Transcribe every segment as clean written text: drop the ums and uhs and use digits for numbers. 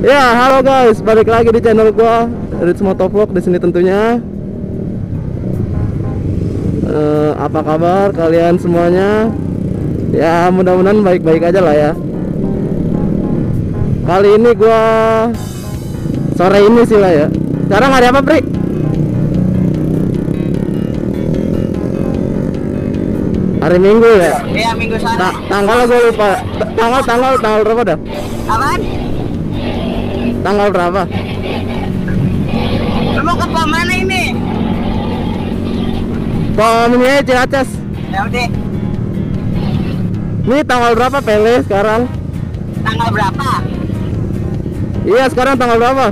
Ya, halo guys, balik lagi di channel gua, Rich Motovlog di sini tentunya. Apa kabar kalian semuanya? Ya, mudah-mudahan baik-baik aja lah ya. Kali ini gua sore ini sih lah ya. Sekarang hari apa, Pri? Hari Minggu ya? Iya, Minggu sore. Tanggal gue lupa. Tanggal berapa dah? Apaan? Tanggal berapa? Lu mau ke pom mana ini? Pom ini Ciracas. Ya udah. Ini tanggal berapa Pele sekarang? Tanggal berapa? Iya, sekarang tanggal berapa?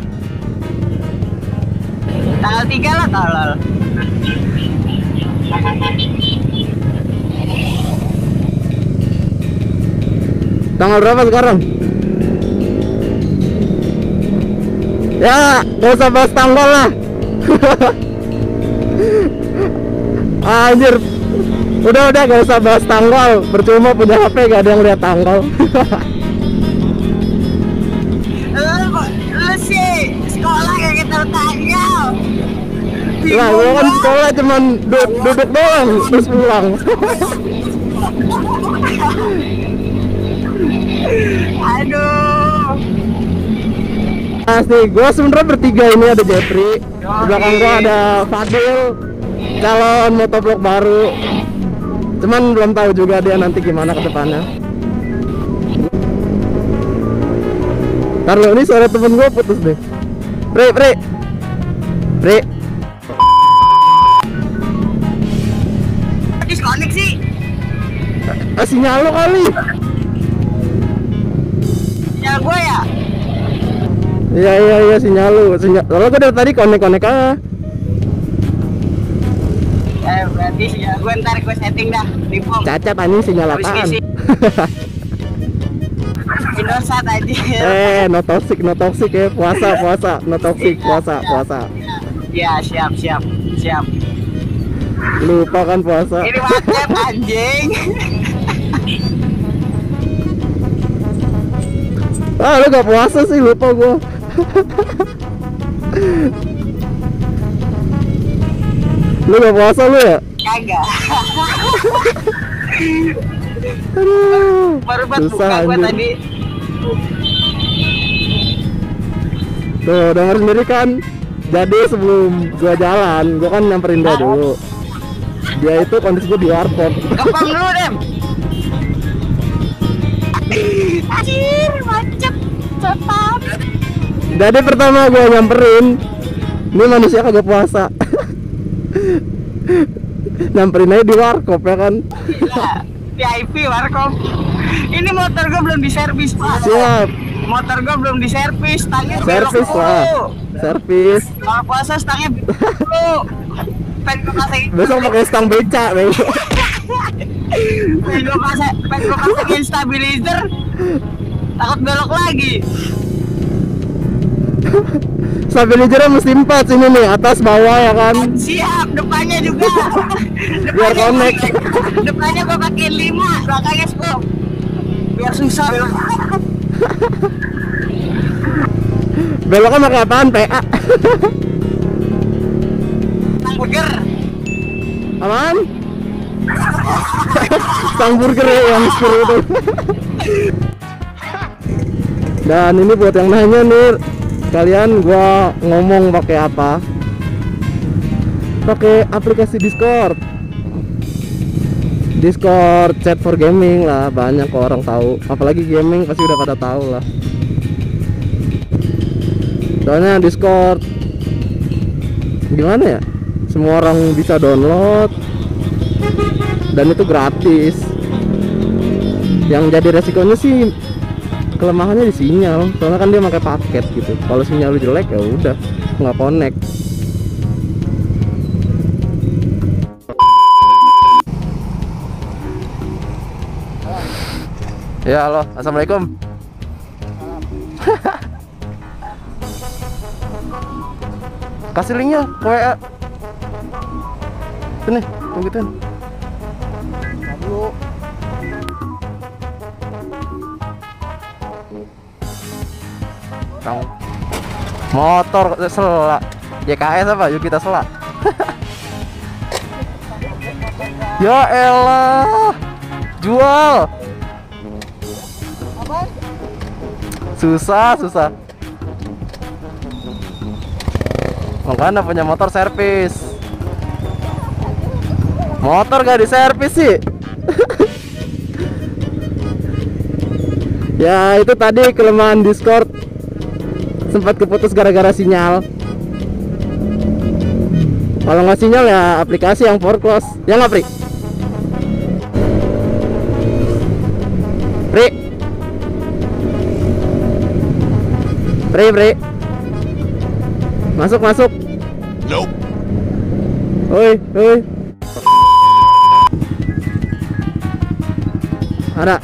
Tanggal 3 lah, tolol. Tanggal berapa sekarang? Ya, gak usah bahas tanggal lah. Anjir. Udah gak usah bahas tanggal. Percuma punya HP gak ada yang lihat tanggal. Lu sih sekolah kayak kita tanggal. Lah, gua kan sekolah cuman duduk doang terus pulang. Aduh. Asli, gue sebenernya bertiga ini, ada Jeffrey, di belakang gue ada Fadil, calon motovlog baru. Cuman belum tahu juga dia nanti gimana ke depannya. Ntar lo, ini suara temen gue putus deh. Pri. Disconnect sih. Sinyal lo kali. Sinyal gue ya? Iya sinyal lu. Kalau gue dari tadi konek aja. Berarti sinyal gue ntar gue setting dah di pom. Cacat anjing, sinyal apaan? Indosat aja. No toxic ya. Puasa. No toxic, puasa. Ya, siap. Lupa kan puasa. Ini macet anjing. Lu gak puasa sih, lupa gua. Lu gak puasa lu ya? Kagak. Aduh, Baru buat susah buka gue anjir. tadi. Tuh, denger sendiri kan. Jadi sebelum gua jalan, gua kan nyamperin dia dulu. Dia itu kondisi gua di warkop. Kepang dulu, Dem. Anjir, macet. Cepat. Jadi pertama gua nyamperin, ini manusia kagak puasa. Nyamperin aja di warkop ya kan. Gila, VIP warkop. Ini motor gue belum diservis, Pak. Siap. Motor gue belum diservis, stangnya belok Servis lah. dulu. Servis. Kalau puasa stangnya belok dulu. Pengen gue pasangin. Besok pakai stang beca, bang. Pengen gue pasangin stabilizer. Takut belok lagi. Stabilizernya mesti 4 sini nih, atas bawah ya kan. Siap, depannya juga. Biar connect. Depannya gue pakai 5, belakangnya 10. Biar susah belok. Beloknya pakai apaan? PA. Burger. Apaan? Stang burger ya, yang seru itu. Dan ini buat yang nanya nih, kalian gua ngomong pakai apa? Pakai aplikasi Discord chat for gaming lah, banyak kok orang tahu. Apalagi gaming pasti udah pada tahu lah. Soalnya Discord gimana ya? Semua orang bisa download dan itu gratis. Yang jadi resikonya sih kelemahannya di sinyal, soalnya kan dia pakai paket gitu. Kalau sinyal lu jelek ya udah nggak connect. Ya halo, assalamualaikum. Kasih linknya ke WA. Sini, tungguin. belakang. Motor Sela. YKS apa? Yuk kita Sela. Ya elah. Jual. Susah. Makanya punya motor servis. Motor gak diservis sih. Ya itu tadi kelemahan Discord, sempat keputus gara-gara sinyal. Kalau nggak sinyal ya aplikasi yang foreclose. Ya nggak, Pri? Pri masuk. Nope. Oi. Ada.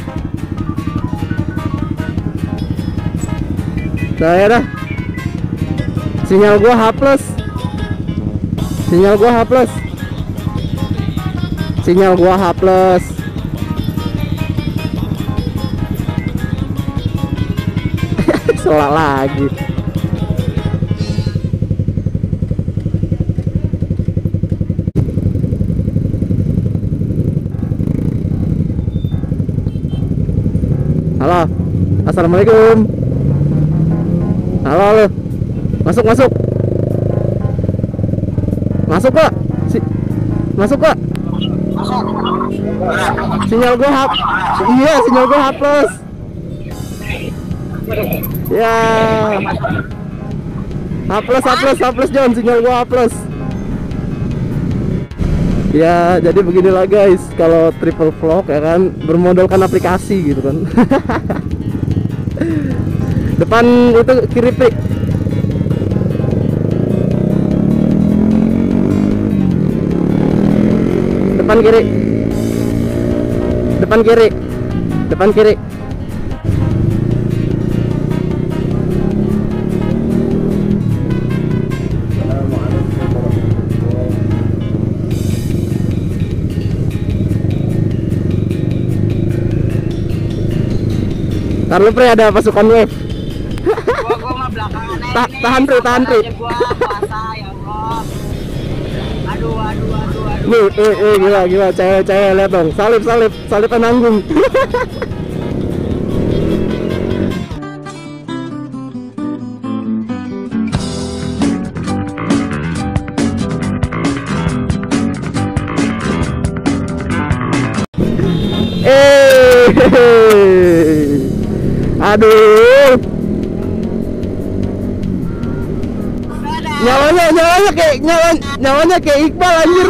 Saya dah. Sinyal gua H+. Salah lagi. Halo. Assalamualaikum. Halo. Masuk, Pak. Masuk, Pak. Sinyal gua H+. Iya, sinyal gua H+. Ya. H+, John, sinyal gua H+. Ya, jadi beginilah guys, kalau triple vlog ya kan, bermodalkan aplikasi gitu kan. Depan itu kiri, Pri. Depan kiri. Ntar lu, Pri, ada pasukan wave. Gua mah belakangan aja nih. Tahan, Pri. Sabar aja gua puasa, ya Allah. Aduh. Gila, cewek lihat dong. Salip penanggung. Aduh. Nyawanya kayak Iqbal anjir.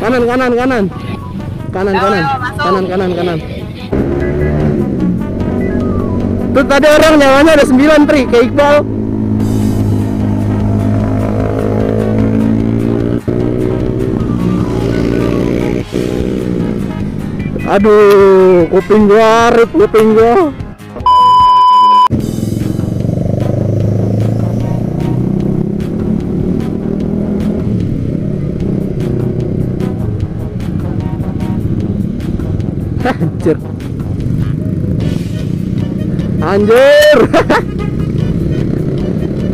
Kanan. Tuh tadi orang nyawanya ada 9, Pri, kayak Iqbal. Aduh, kuping gua. Anjir.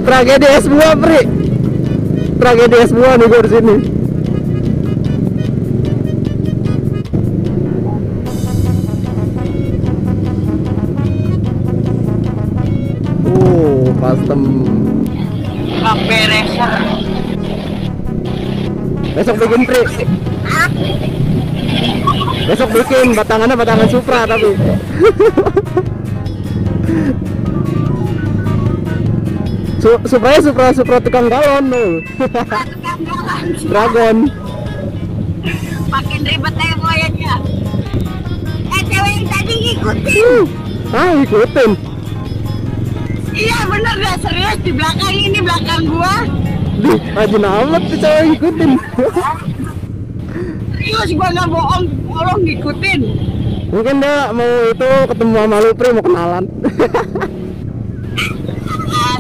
Tragedi es buah, Pri. Tragedi es buah nih gua di sini. Custom. Racer. Besok bikin, Pri. Besok bikin batangan Supra tapi. Supra tukang galon tuh. Dragon. Makin ribet aja boyanya. Cewek yang tadi ngikutin. Ngikutin. Iya bener dah, serius di belakang gua. Rajin amat tuh cewek ngikutin. Serius gua nggak bohong, tolong ngikutin. Mungkin dia mau itu ketemu sama lu, Pri, mau kenalan.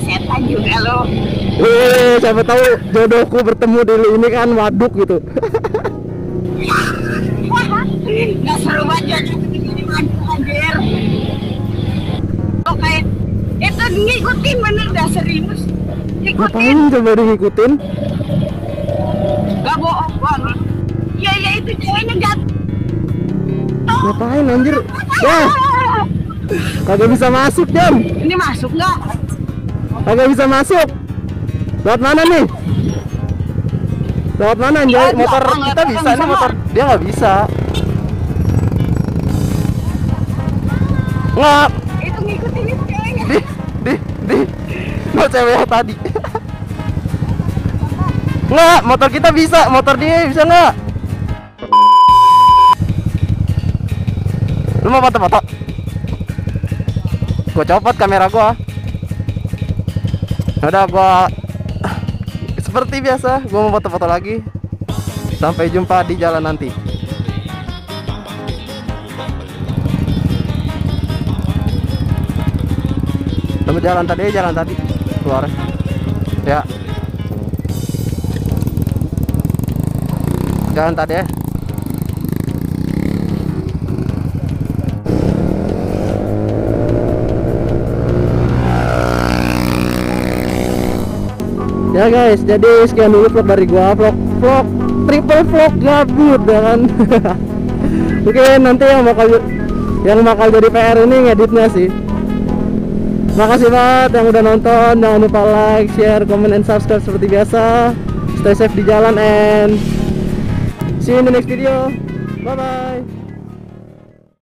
Setan juga lo. Siapa tahu jodohku bertemu di ini kan waduk gitu. Nggak seru banget ini anjir. Oke, itu ngikutin bener dah serius. Ikutin. Ngapain coba dia ngikutin? Gak bohong banget. Iya ya itu ceweknya jatuh. Ngapain anjir? Ya, kagak bisa masuk Jam. Ini masuk nggak? Kagak bisa masuk. Lewat mana nih? Lewat mana anjay? Motor kita bisa nih, motor dia nggak bisa. Nggak. Itu ngikutin itu ceweknya. Di mau cewek tadi. Nggak, motor kita bisa, motor dia bisa nggak? Lu mau foto-foto? Gua copot kamera gua. Udah gua seperti biasa, gua mau foto-foto lagi. Sampai jumpa di jalan nanti. Temu jalan tadi keluar. Ya. Jalan tadi ya. Ya guys, jadi sekian dulu vlog dari gua, vlog triple vlog gabut ya kan. Mungkin nanti yang bakal jadi PR ini ngeditnya sih. Makasih banget yang udah nonton, jangan lupa like, share, comment, and subscribe seperti biasa. Stay safe di jalan and see you in the next video. Bye bye.